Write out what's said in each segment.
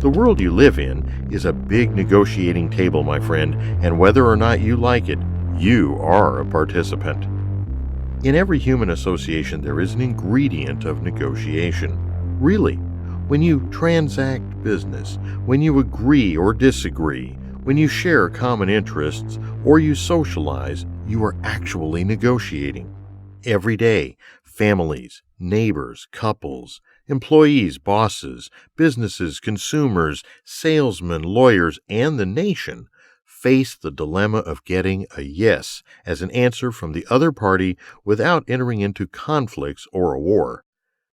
The world you live in is a big negotiating table, my friend, and whether or not you like it, you are a participant. In every human association, there is an ingredient of negotiation. Really, when you transact business, when you agree or disagree, when you share common interests, or you socialize, you are actually negotiating. Every day, families, neighbors, couples, employees, bosses, businesses, consumers, salesmen, lawyers, and the nation face the dilemma of getting a yes as an answer from the other party without entering into conflicts or a war.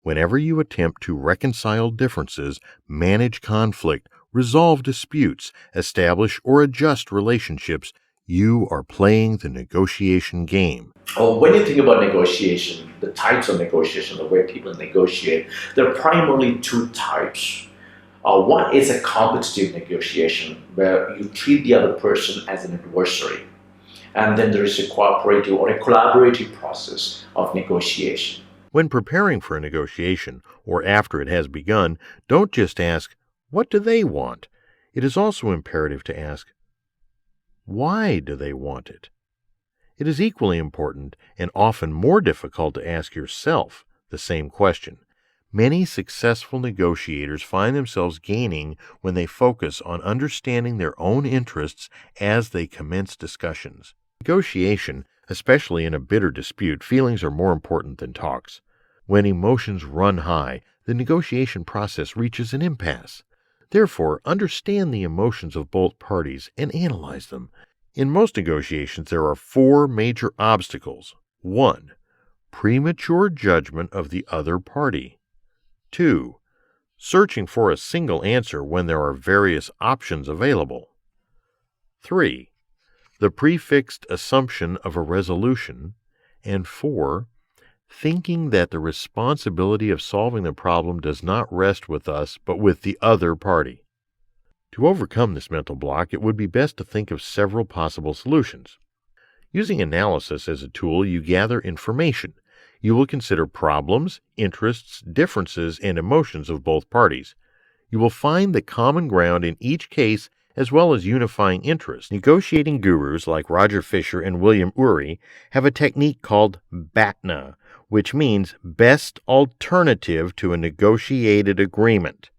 Whenever you attempt to reconcile differences, manage conflict, resolve disputes, establish or adjust relationships, you are playing the negotiation game. When you think about negotiation, the types of negotiation, the way people negotiate, there are primarily two types. One is a competitive negotiation, where you treat the other person as an adversary. And then there is a cooperative or a collaborative process of negotiation. When preparing for a negotiation, or after it has begun, don't just ask, what do they want? It is also imperative to ask, why do they want it? It is equally important, and often more difficult, to ask yourself the same question. Many successful negotiators find themselves gaining when they focus on understanding their own interests as they commence discussions. Negotiation, especially in a bitter dispute, feelings are more important than talks. When emotions run high, the negotiation process reaches an impasse. Therefore, understand the emotions of both parties and analyze them. In most negotiations, there are 4 major obstacles. 1. Premature judgment of the other party. 2. Searching for a single answer when there are various options available. 3. The prefixed assumption of a resolution. And 4. Thinking that the responsibility of solving the problem does not rest with us, but with the other party. To overcome this mental block, it would be best to think of several possible solutions. Using analysis as a tool, you gather information. You will consider problems, interests, differences, and emotions of both parties. You will find the common ground in each case as well as unifying interests. Negotiating gurus like Roger Fisher and William Ury have a technique called BATNA, which means best alternative to a negotiated agreement.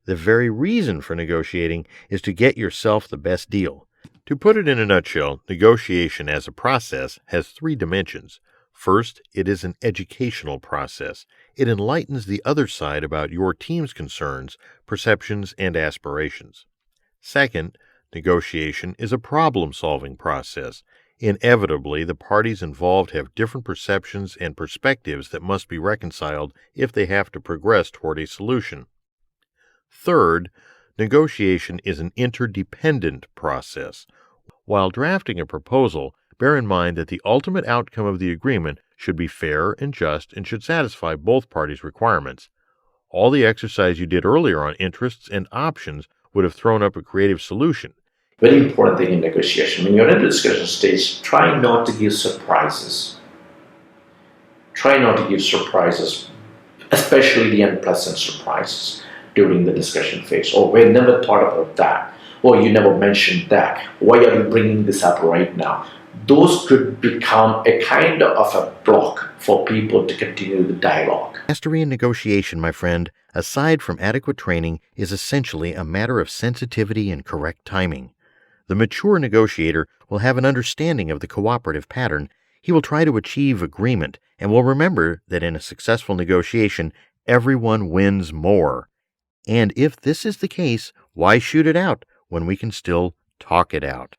The very reason for negotiating is to get yourself the best deal. To put it in a nutshell, negotiation as a process has 3 dimensions. First, it is an educational process. It enlightens the other side about your team's concerns, perceptions, and aspirations. Second, negotiation is a problem-solving process. Inevitably, the parties involved have different perceptions and perspectives that must be reconciled if they have to progress toward a solution. Third, negotiation is an interdependent process. While drafting a proposal, bear in mind that the ultimate outcome of the agreement should be fair and just and should satisfy both parties' requirements. All the exercise you did earlier on interests and options would have thrown up a creative solution. Very important thing in negotiation. When you're in the discussion stage, try not to give surprises. Try not to give surprises, especially the unpleasant surprises during the discussion phase. Oh, we never thought about that. Oh, you never mentioned that. Why are you bringing this up right now? Those could become a kind of a block for people to continue the dialogue. Mastery in negotiation, my friend, aside from adequate training, is essentially a matter of sensitivity and correct timing. The mature negotiator will have an understanding of the cooperative pattern. He will try to achieve agreement and will remember that in a successful negotiation, everyone wins more. And if this is the case, why shoot it out when we can still talk it out?